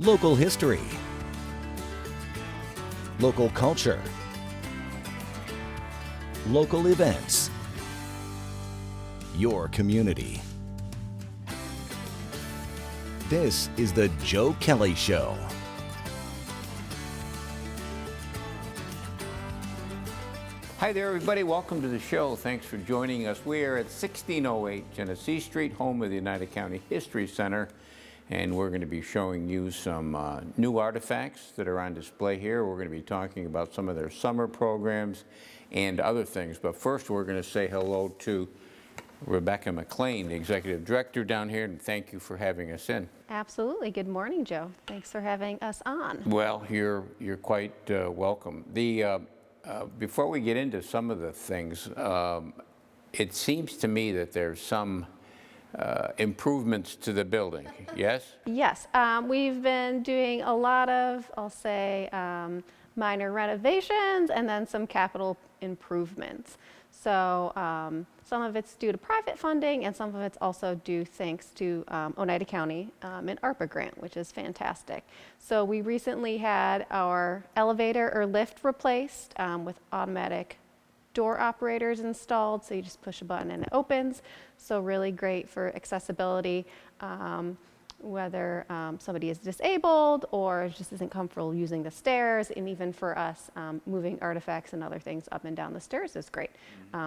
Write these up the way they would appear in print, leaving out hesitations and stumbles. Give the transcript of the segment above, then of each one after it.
Local history. Local culture. Local events. Your community. This is the Joe Kelly Show. Hi there, everybody. Welcome to the show. Thanks for joining us. We are at 1608 Genesee Street, home of the Oneida County History Center, and we're going to be showing you some new artifacts that are on display here. We're going to be talking about some of their summer programs and other things. But first, we're going to say hello to Rebecca McLain, the Executive Director down here, and thank you for having us in. Absolutely. Good morning, Joe. Thanks for having us on. Well, you're quite welcome. Before we get into some of the things, it seems to me that there's some improvements to the building, yes? Yes, we've been doing a lot of, I'll say, minor renovations and then some capital improvements. So some of it's due to private funding and some of it's also due thanks to Oneida County an ARPA grant, which is fantastic. So we recently had our elevator or lift replaced with automatic door operators installed. So you just push a button and it opens. So really great for accessibility. Whether somebody is disabled or just isn't comfortable using the stairs, and even for us, moving artifacts and other things up and down the stairs is great.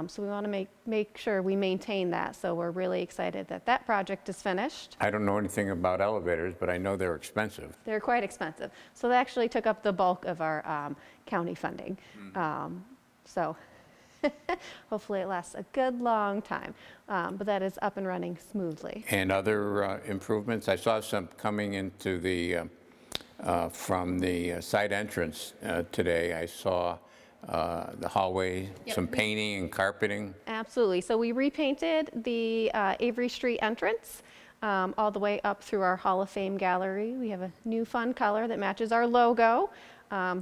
So we want to make sure we maintain that. So we're really excited that that project is finished. I don't know anything about elevators, but I know they're expensive. They're quite expensive. So they actually took up the bulk of our county funding. So hopefully it lasts a good long time, but that is up and running smoothly. And other improvements, I saw some coming into the, from the side entrance today. I saw the hallway, some painting and carpeting. Absolutely. So we repainted the Avery Street entrance all the way up through our Hall of Fame gallery. We have a new fun color that matches our logo.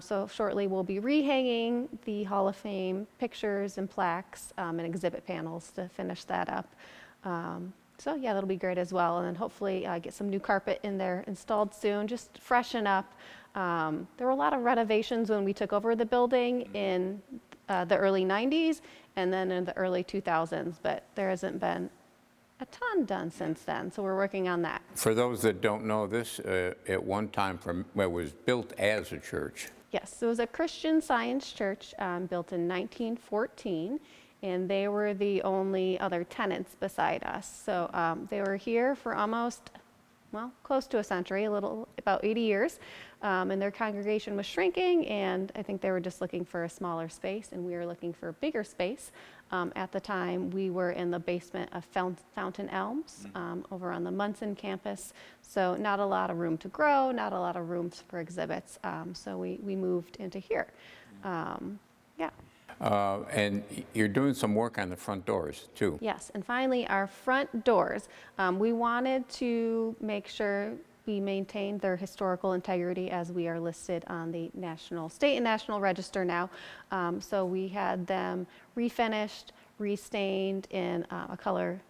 So shortly we'll be rehanging the Hall of Fame pictures and plaques and exhibit panels to finish that up. So yeah, that'll be great as well. And then hopefully get some new carpet in there installed soon, just freshen up. There were a lot of renovations when we took over the building in the early 90s and then in the early 2000s, but there hasn't been a ton done since then, so we're working on that. For those that don't know, this at one time was built as a church. Yes, it was a Christian Science church built in 1914, and they were the only other tenants beside us. So they were here for almost, well, close to a century, about 80 years, and their congregation was shrinking, and I think they were just looking for a smaller space, and we were looking for a bigger space. At the time, we were in the basement of Fountain Elms over on the Munson campus, so not a lot of room to grow, not a lot of room for exhibits, so we moved into here. Yeah. And you're doing some work on the front doors, too. Yes, and finally, our front doors. We wanted to make sure we maintained their historical integrity as we are listed on the state and national register now. So we had them refinished, restained in a color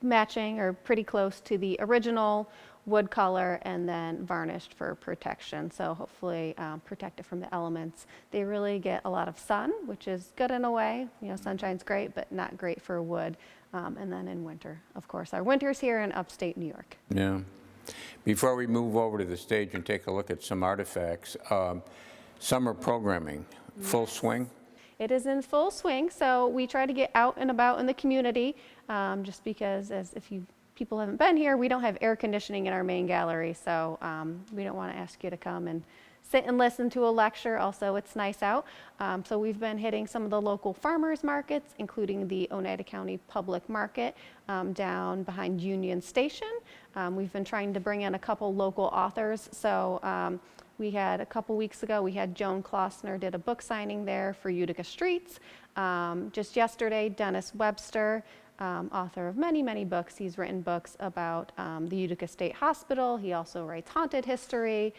matching or pretty close to the original wood color, and then varnished for protection. So hopefully protect it from the elements. They really get a lot of sun, which is good in a way. You know, sunshine's great, but not great for wood. And then in winter, of course. Our winter's here in upstate New York. Yeah. Before we move over to the stage and take a look at some artifacts, summer programming, full swing? It is in full swing, so we try to get out and about in the community, just because people haven't been here, we don't have air conditioning in our main gallery, so we don't want to ask you to come and sit and listen to a lecture. Also, it's nice out. So we've been hitting some of the local farmers markets, including the Oneida County Public Market down behind Union Station. We've been trying to bring in a couple local authors. So we had a couple weeks ago, we had Joan Klossner did a book signing there for Utica Streets. Just yesterday, Dennis Webster, author of many, many books. He's written books about the Utica State Hospital. He also writes haunted history.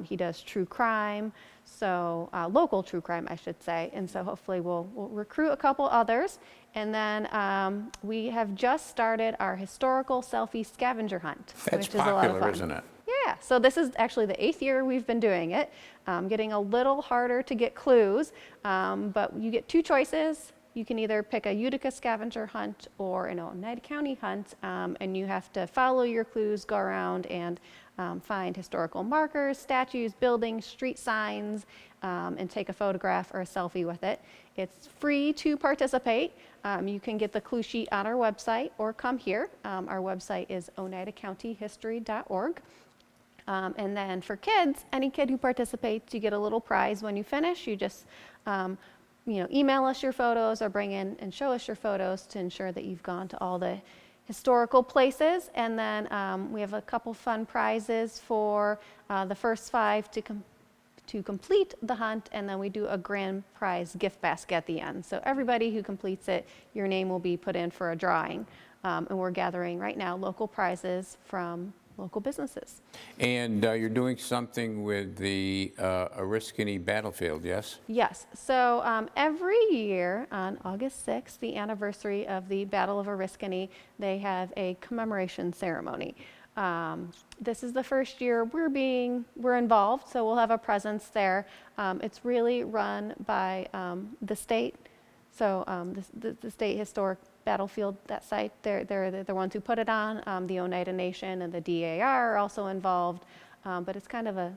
He does true crime, so local true crime, I should say. And so hopefully we'll recruit a couple others. And then we have just started our historical selfie scavenger hunt, That's which is a lot of popular, fun. isn't it? Yeah, so this is actually the 8th year we've been doing it. Getting a little harder to get clues, but you get 2 choices. You can either pick a Utica scavenger hunt or an Oneida County hunt, and you have to follow your clues, go around and find historical markers, statues, buildings, street signs, and take a photograph or a selfie with it. It's free to participate. You can get the clue sheet on our website or come here. Our website is oneidacountyhistory.org. And then for kids, any kid who participates, you get a little prize when you finish. You just email us your photos or bring in and show us your photos to ensure that you've gone to all the historical places. And then we have a couple fun prizes for the first 5 to complete the hunt, and then we do a grand prize gift basket at the end. So everybody who completes it, your name will be put in for a drawing. And we're gathering right now local prizes from local businesses. And you're doing something with the Oriskany battlefield, yes? Yes. So every year on August 6th, the anniversary of the Battle of Oriskany, they have a commemoration ceremony. This is the first year we're involved, so we'll have a presence there. It's really run by the state. So the state historic battlefield, that site, they're the ones who put it on. The Oneida Nation and the DAR are also involved, but it's kind of a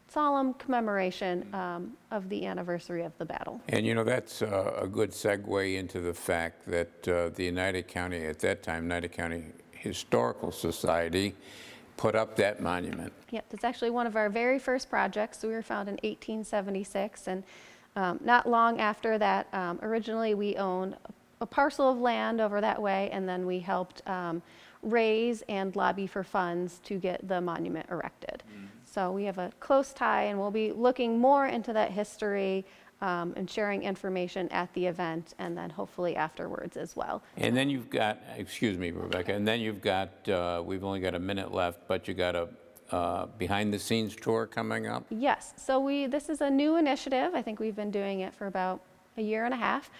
solemn commemoration of the anniversary of the battle. And that's a good segue into the fact that the United County, at that time, United County Historical Society, put up that monument. Yep, it's actually one of our very first projects. We were founded in 1876, and not long after that, originally we owned a parcel of land over that way, and then we helped raise and lobby for funds to get the monument erected. So we have a close tie, and we'll be looking more into that history and sharing information at the event, and then hopefully afterwards as well. And then you've got, excuse me, Rebecca, and then you've got, we've only got a minute left, but you got a behind-the-scenes tour coming up? Yes, so this is a new initiative. I think we've been doing it for about a year and a half.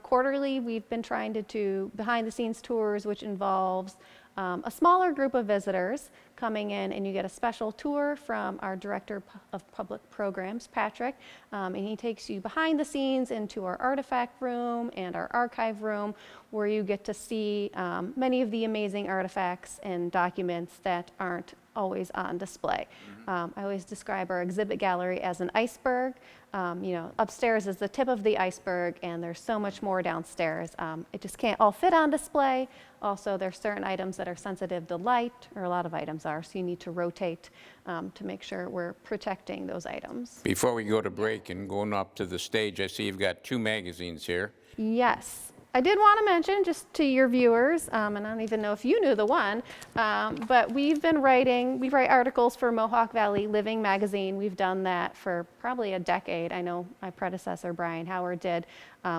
Quarterly, we've been trying to do behind-the-scenes tours, which involves a smaller group of visitors coming in, and you get a special tour from our Director of Public Programs, Patrick, and he takes you behind the scenes into our artifact room and our archive room, where you get to see many of the amazing artifacts and documents that aren't always on display. I always describe our exhibit gallery as an iceberg. Upstairs is the tip of the iceberg, and there's so much more downstairs. It just can't all fit on display. Also, there's certain items that are sensitive to light, or a lot of items are, so you need to rotate to make sure we're protecting those items. Before we go to break and going up to the stage, I see you've got 2 magazines here. Yes. I did want to mention, just to your viewers, and I don't even know if you knew the one, but we write articles for Mohawk Valley Living magazine. We've done that for probably a decade. I know my predecessor, Brian Howard, did.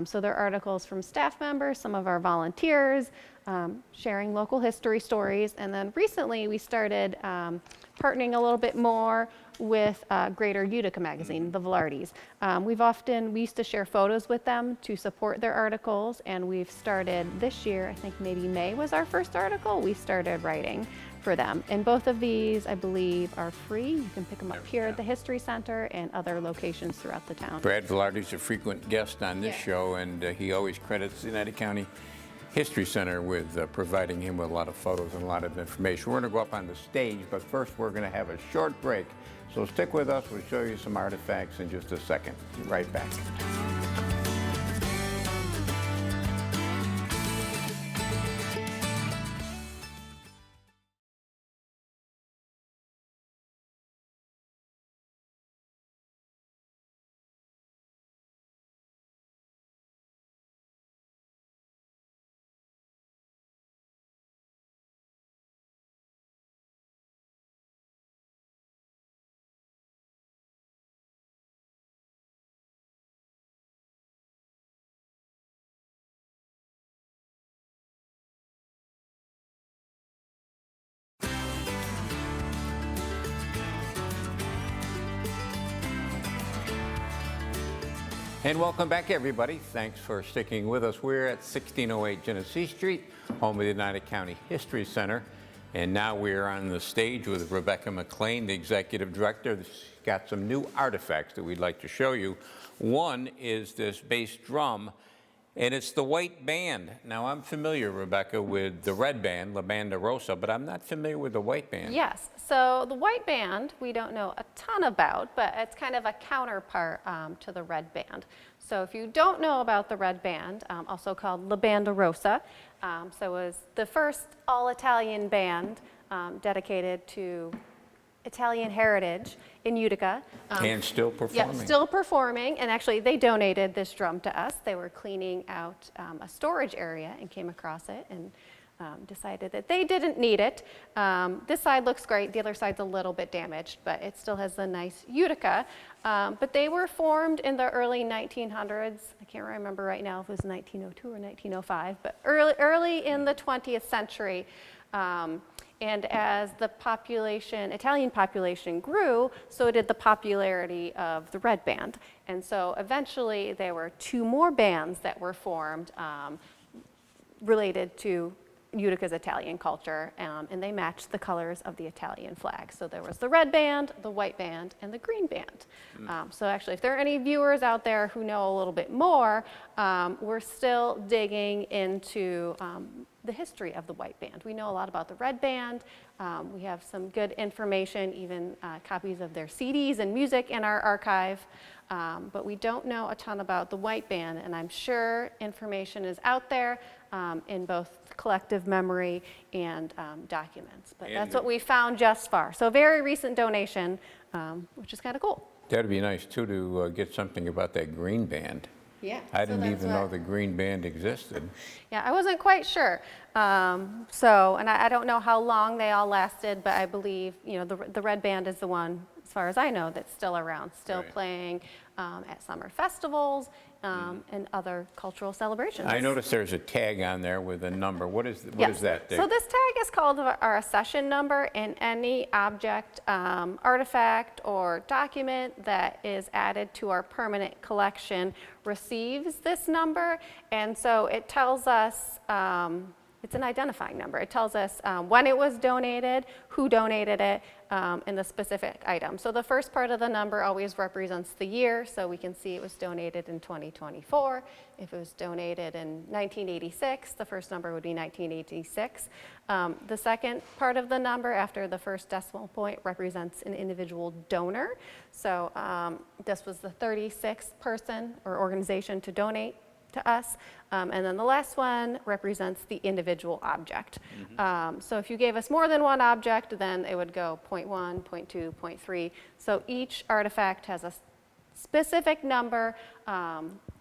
So they're articles from staff members, some of our volunteers, sharing local history stories. And then recently we started partnering a little bit more with Greater Utica magazine, the Velardes. We used to share photos with them to support their articles, and we've started this year, I think maybe May was our first article, we started writing for them. And both of these, I believe, are free. You can pick them up here at the History Center and other locations throughout the town. Brad Velarde's a frequent guest on this show, and he always credits the United County History Center with providing him with a lot of photos and a lot of information. We're going to go up on the stage, but first we're going to have a short break. So stick with us. We'll show you some artifacts in just a second. Right back. And welcome back, everybody. Thanks for sticking with us. We're at 1608 Genesee Street, home of the United County History Center. And now we're on the stage with Rebecca McLain, the executive director. She's got some new artifacts that we'd like to show you. One is this bass drum, and it's the white band. Now, I'm familiar, Rebecca, with the red band, La Banda Rosa, but I'm not familiar with the white band. Yes, so the white band we don't know a ton about, but it's kind of a counterpart to the red band. So if you don't know about the red band, also called La Banda Rosa, so it was the first all-Italian band dedicated to Italian heritage in Utica. And still performing. Yeah, still performing, and actually they donated this drum to us. They were cleaning out a storage area and came across it and decided that they didn't need it. This side looks great, the other side's a little bit damaged, but it still has the nice Utica. But they were formed in the early 1900s. I can't remember right now if it was 1902 or 1905, but early in the 20th century. And as the population, Italian population grew, so did the popularity of the red band. And so eventually there were two more bands that were formed related to Utica's Italian culture, and they matched the colors of the Italian flag. So there was the red band, the white band, and the green band. So actually, if there are any viewers out there who know a little bit more, we're still digging into the history of the white band. We know a lot about the red band. We have some good information, even copies of their CDs and music in our archive. But we don't know a ton about the white band, and I'm sure information is out there in both collective memory and documents. But that's what we found just far. So a very recent donation, which is kind of cool. That'd be nice, too, to get something about that green band. Yeah. I didn't even know the green band existed. Yeah, I wasn't quite sure. And I don't know how long they all lasted, but I believe, you know, the red band is the one, as far as I know, that's still around, still playing at summer festivals and other cultural celebrations. I noticed there's a tag on there with a number. What is that? So this tag is called our accession number, and any object, artifact, or document that is added to our permanent collection receives this number, and so it tells us it's an identifying number. It tells us when it was donated, who donated it, and the specific item. So the first part of the number always represents the year, so we can see it was donated in 2024. If it was donated in 1986, the first number would be 1986. The second part of the number after the first decimal point represents an individual donor. So this was the 36th person or organization to donate to us, and then the last one represents the individual object. So if you gave us more than one object, then it would go 0.1, 0.2, 0.3. So each artifact has a specific number,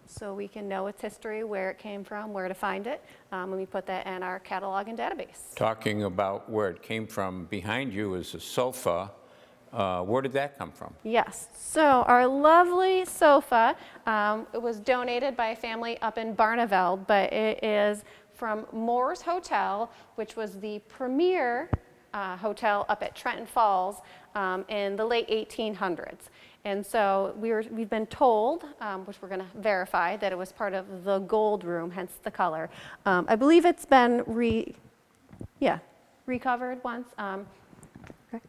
so we can know its history, where it came from, where to find it, and we put that in our catalog and database. Talking about where it came from, behind you is a sofa. Where did that come from? Yes, so our lovely sofa, it was donated by a family up in Barneveld, but it is from Moore's Hotel, which was the premier hotel up at Trenton Falls in the late 1800s. And so we've been told, which we're going to verify, that it was part of the gold room, hence the color. I believe it's been recovered once.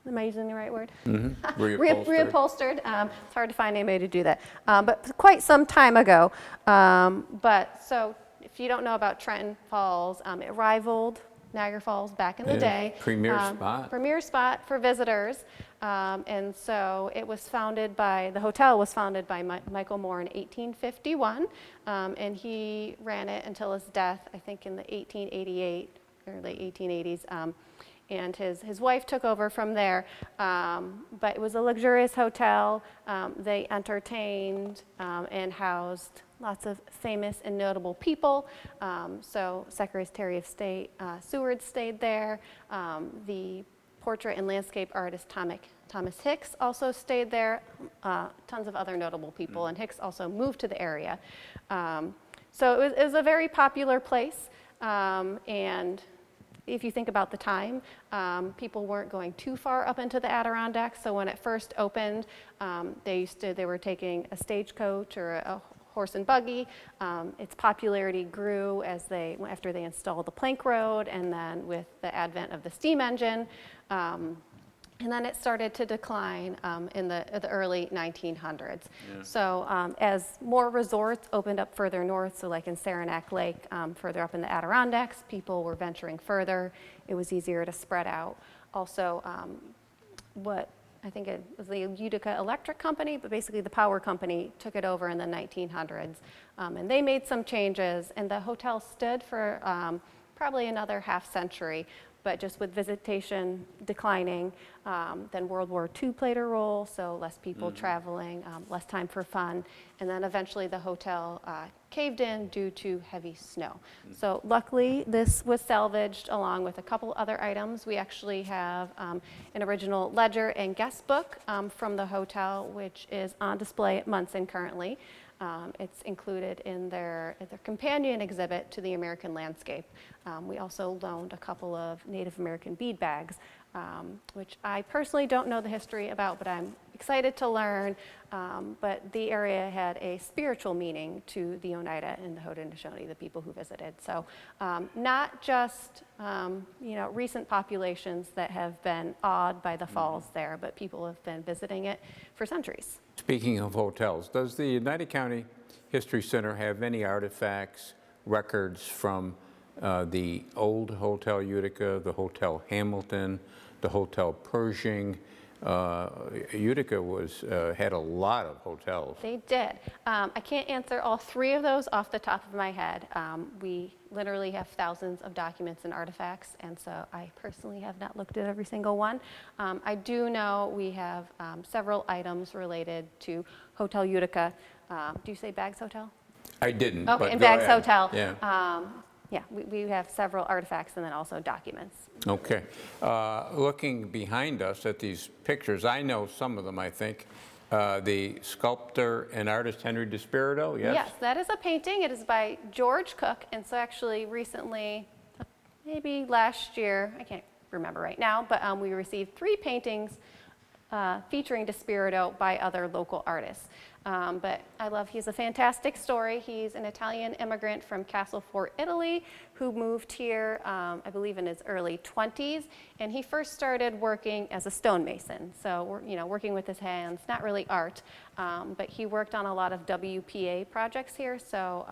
Am I using the right word? Reupholstered. It's hard to find anybody to do that. But quite some time ago. But so if you don't know about Trenton Falls, it rivaled Niagara Falls back in the day. Premier spot. Premier spot for visitors. And so it was founded by, the hotel was founded by Michael Moore in 1851. And he ran it until his death, I think in the 1888 or late 1880s. And his wife took over from there, but it was a luxurious hotel. They entertained and housed lots of famous and notable people. So Secretary of State Seward stayed there. The portrait and landscape artist Thomas Hicks also stayed there. Tons of other notable people, and Hicks also moved to the area. So it was a very popular place, and if you think about the time, people weren't going too far up into the Adirondacks. So when it first opened, they were taking a stagecoach or a horse and buggy. Its popularity grew after they installed the plank road, and then with the advent of the steam engine. And then it started to decline in the early 1900s. Yeah. So as more resorts opened up further north, so like in Saranac Lake, further up in the Adirondacks, people were venturing further. It was easier to spread out. Also, I think it was the Utica Electric Company, but basically the power company took it over in the 1900s. And they made some changes, and the hotel stood for probably another half century. But just with visitation declining, then World War II played a role, so less people traveling, less time for fun, and then eventually the hotel caved in due to heavy snow. So luckily this was salvaged along with a couple other items. We actually have an original ledger and guest book from the hotel, which is on display at Munson currently. It's included in their companion exhibit to the American landscape. We also loaned a couple of Native American bead bags, which I personally don't know the history about, but I'm excited to learn. But the area had a spiritual meaning to the Oneida and the Haudenosaunee, the people who visited. So not just recent populations that have been awed by the falls there, but people have been visiting it for centuries. Speaking of hotels, does the United County History Center have any artifacts, records from the old Hotel Utica, the Hotel Hamilton, the Hotel Pershing? Utica had a lot of hotels. They did. I can't answer all three of those off the top of my head. We literally have thousands of documents and artifacts, and so I personally have not looked at every single one. I do know we have several items related to Hotel Utica. Do you say Baggs Hotel? I didn't. Okay, in Baggs Hotel. Yeah. Yeah, we have several artifacts and then also documents. Okay. Looking behind us at these pictures, I know some of them, I think. The sculptor and artist Henry DeSpirito, yes? Yes, that is a painting. It is by George Cook, and so actually recently, maybe last year, I can't remember right now, but we received 3 paintings featuring DeSpirito by other local artists. But he's a fantastic story. He's an Italian immigrant from Castlefort, Italy, who moved here, I believe in his early 20s, and he first started working as a stonemason. So, working with his hands, not really art, but he worked on a lot of WPA projects here. So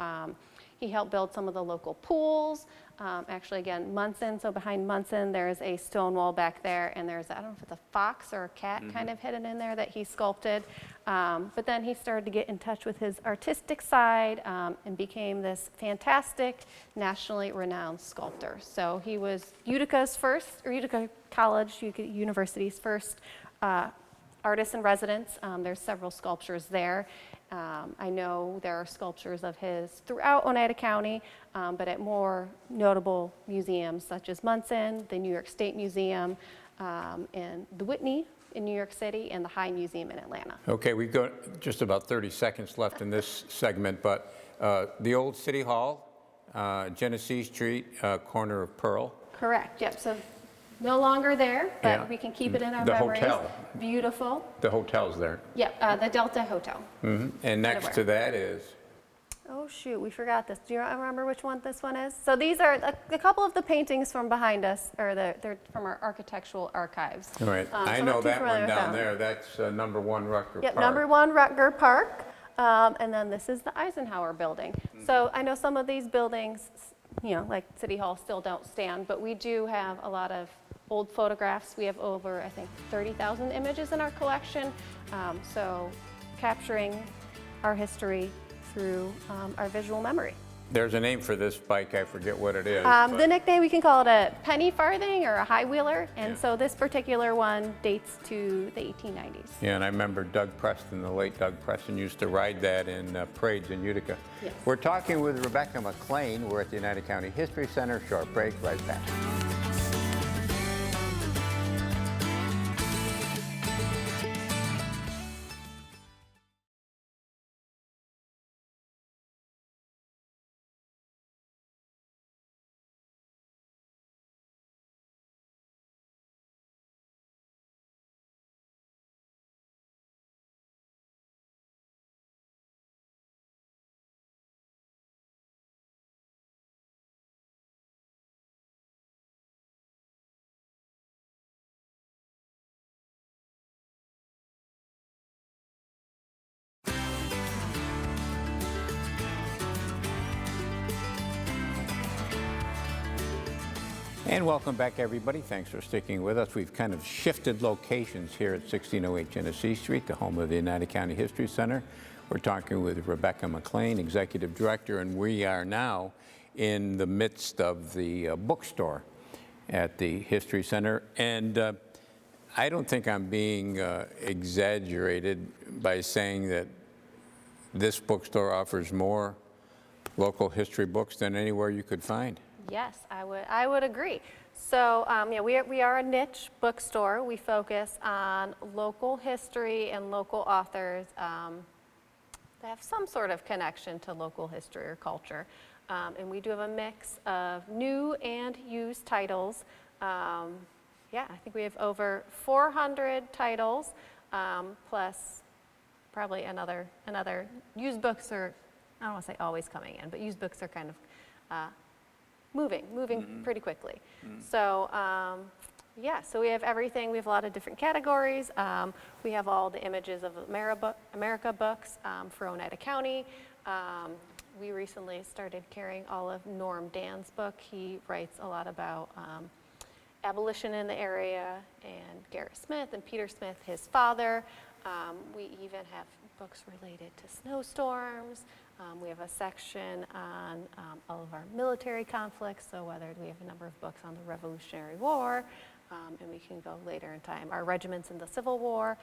he helped build some of the local pools. Actually, again, Munson, so behind Munson, there's a stone wall back there, and there's, I don't know if it's a fox or a cat kind of hidden in there that he sculpted. But then he started to get in touch with his artistic side and became this fantastic, nationally renowned sculptor. So he was Utica College, Utica University's first artist in residence. There's several sculptures there. I know there are sculptures of his throughout Oneida County, but at more notable museums such as Munson, the New York State Museum, and the Whitney in New York City, and the High Museum in Atlanta. Okay, we've got just about 30 seconds left in this segment, but the old City Hall, Genesee Street, corner of Pearl. Correct, yep. So no longer there, but we can keep it in our memories. The hotel. Beautiful. The hotel's there. Yep, the Delta Hotel. And next to that is? Oh shoot, we forgot this. Do you remember which one this one is? So these are a couple of the paintings from behind us, or they're from our architectural archives. All right, I know that one down there. That's number 1 Rutger Park. Number 1 Rutger Park. And then this is the Eisenhower building. So I know some of these buildings, like City Hall, still don't stand, but we do have a lot of old photographs. We have over, I think, 30,000 images in our collection. So capturing our history through our visual memory. There's a name for this bike, I forget what it is. The nickname, we can call it a penny farthing or a high wheeler, and so this particular one dates to the 1890s. Yeah, and I remember Doug Preston, the late Doug Preston, used to ride that in parades in Utica. Yes. We're talking with Rebecca McLain. We're at the United County History Center. Short break, right back. And welcome back, everybody. Thanks for sticking with us. We've kind of shifted locations here at 1608 Genesee Street, the home of the United County History Center. We're talking with Rebecca McLain, Executive Director, and we are now in the midst of the bookstore at the History Center. And I don't think I'm being exaggerated by saying that this bookstore offers more local history books than anywhere you could find. Yes, I would agree. So yeah, we are a niche bookstore. We focus on local history and local authors that have some sort of connection to local history or culture. And we do have a mix of new and used titles. Yeah, I think we have over 400 titles, plus probably another used books are, I don't want to say always coming in, but used books are kind of moving pretty quickly. So yeah, so we have everything. We have a lot of different categories. We have all the images of America books for Oneida County. We recently started carrying all of Norm Dan's book. He writes a lot about abolition in the area, and Garrett Smith and Peter Smith, his father. We even have books related to snowstorms. We have a section on all of our military conflicts, so whether we have a number of books on the Revolutionary War, and we can go later in time, our regiments in the Civil War.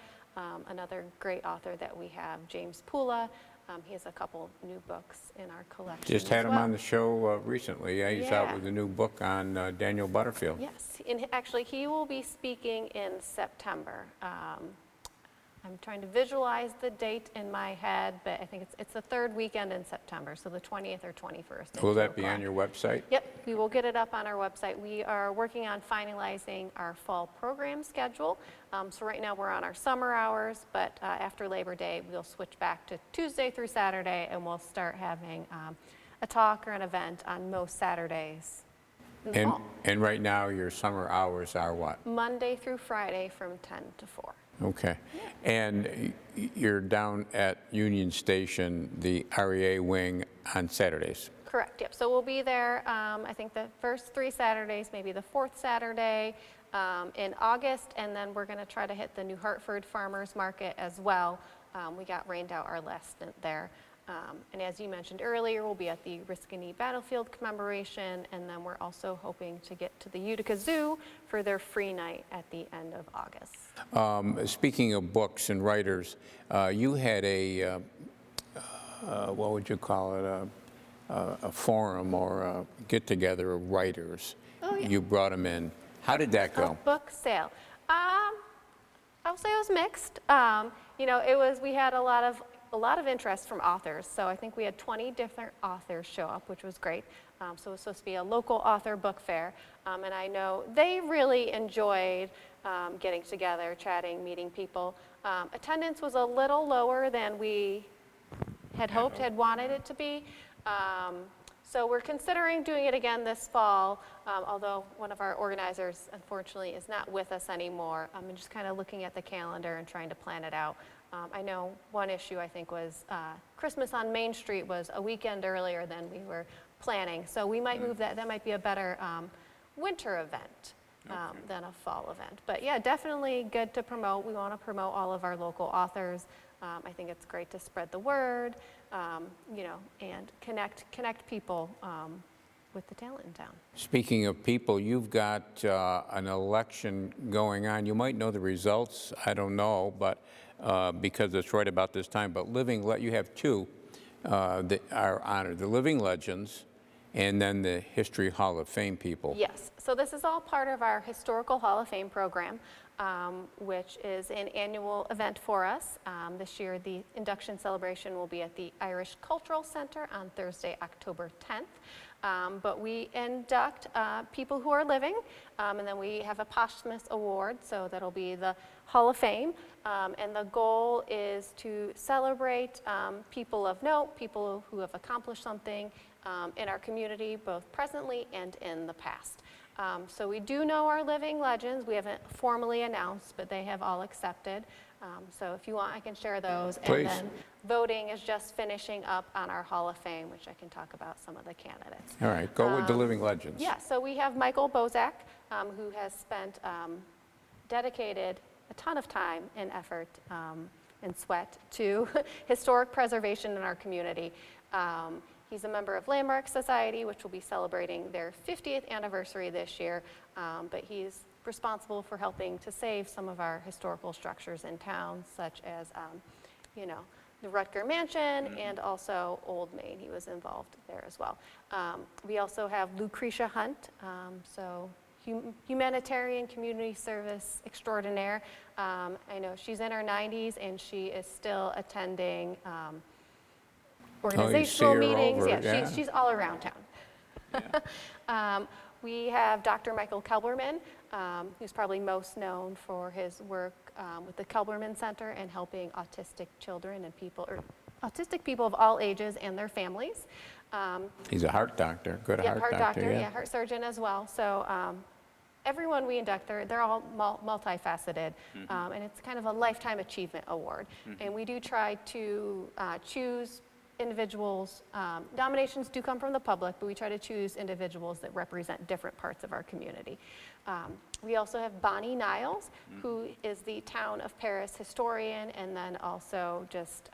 Another great author that we have, James Pula. He has a couple new books in our collection. Just had him on the show recently. He's out with a new book on Daniel Butterfield. Yes, and actually he will be speaking in September. I'm trying to visualize the date in my head, but I think it's the third weekend in September, so the 20th or 21st. Will that be on your website? Yep, we will get it up on our website. We are working on finalizing our fall program schedule. So right now we're on our summer hours, but after Labor Day, we'll switch back to Tuesday through Saturday, and we'll start having a talk or an event on most Saturdays in the fall. And right now, your summer hours are what? Monday through Friday from 10 to 4. Okay. And you're down at Union Station, the REA wing, on Saturdays? Correct, yep. So we'll be there, I think the first 3 Saturdays, maybe the 4th Saturday in August, and then we're going to try to hit the New Hartford Farmers Market as well. We got rained out our last stint there. And as you mentioned earlier, we'll be at the Riscony Battlefield commemoration, and then we're also hoping to get to the Utica Zoo for their free night at the end of August. Speaking of books and writers, you had a, what would you call it, a forum or a get-together of writers. Oh, yeah. You brought them in. How did that go? A book sale. I'll say it was mixed. You know, we had a lot of interest from authors. So I think we had 20 different authors show up, which was great. So it was supposed to be a local author book fair. And I know they really enjoyed getting together, chatting, meeting people. Attendance was a little lower than we had hoped, had wanted it to be. So we're considering doing it again this fall, although one of our organizers, unfortunately, is not with us anymore. I'm just kind of looking at the calendar and trying to plan it out. I know one issue, I think, was Christmas on Main Street was a weekend earlier than we were planning. So we might move that. That might be a better winter event than a fall event. But yeah, definitely good to promote. We want to promote all of our local authors. I think it's great to spread the word, you know, and connect people with the talent in town. Speaking of people, you've got an election going on. You might know the results. I don't know, but because it's right about this time. But you have two that are honored: the Living Legends, and then the History Hall of Fame people. Yes. So this is all part of our Historical Hall of Fame program, which is an annual event for us. This year, the induction celebration will be at the Irish Cultural Center on Thursday, October 10th. But we induct people who are living, and then we have a posthumous award, so that'll be the Hall of Fame. And the goal is to celebrate people of note, people who have accomplished something in our community, both presently and in the past. So we do know our living legends. We haven't formally announced, but they have all accepted. So if you want, I can share those. Please. And then voting is just finishing up on our Hall of Fame, which I can talk about some of the candidates. All right, go with the living legends. Yeah, so we have Michael Bozak, who has spent, dedicated a ton of time and effort and sweat to historic preservation in our community. He's a member of Landmark Society, which will be celebrating their 50th anniversary this year, but he's responsible for helping to save some of our historical structures in town, such as, you know, the Rutger Mansion and also Old Main. He was involved there as well. We also have Lucretia Hunt, so humanitarian community service extraordinaire. I know she's in her 90s and she is still attending organizational meetings. Yeah, she's all around town. Yeah. We have Dr. Michael Kelberman, who's probably most known for his work with the Kelberman Center and helping autistic children and people, or autistic people of all ages and their families. He's a heart doctor, good heart doctor. Yeah, heart surgeon as well. So everyone we induct, they're all multifaceted, and it's kind of a lifetime achievement award. And we do try to choose individuals, nominations do come from the public, but we try to choose individuals that represent different parts of our community. We also have Bonnie Niles, who is the Town of Paris historian, and then also just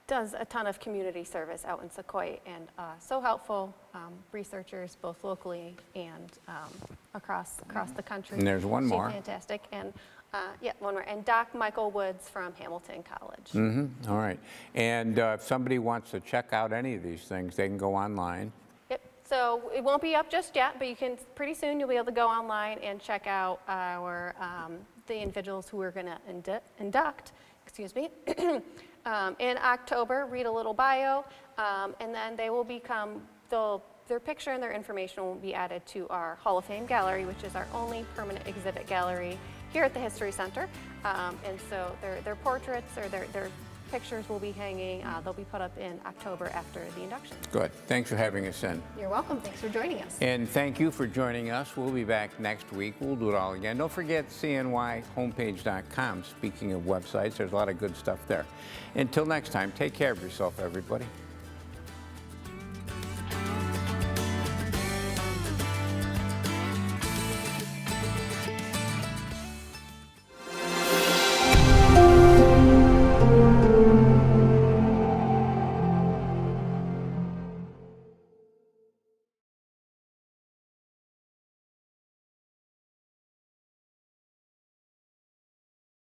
does a ton of community service out in Sequoia, and so helpful, researchers both locally and across the country. And there's one more. She's fantastic. And yeah, one more. And Doc Michael Woods from Hamilton College. All right. And if somebody wants to check out any of these things, they can go online. Yep. So it won't be up just yet, but you can, pretty soon you'll be able to go online and check out our, the individuals who we're going to induct, excuse me, in October, read a little bio, and then they will become, their picture and their information will be added to our Hall of Fame gallery, which is our only permanent exhibit gallery here at the History Center. And so their portraits or their pictures will be hanging, they'll be put up in October after the induction. Good. Thanks for having us in. You're welcome. Thanks for joining us. And thank you for joining us. We'll be back next week. We'll do it all again. Don't forget cnyhomepage.com. Speaking of websites, there's a lot of good stuff there. Until next time, take care of yourself, everybody.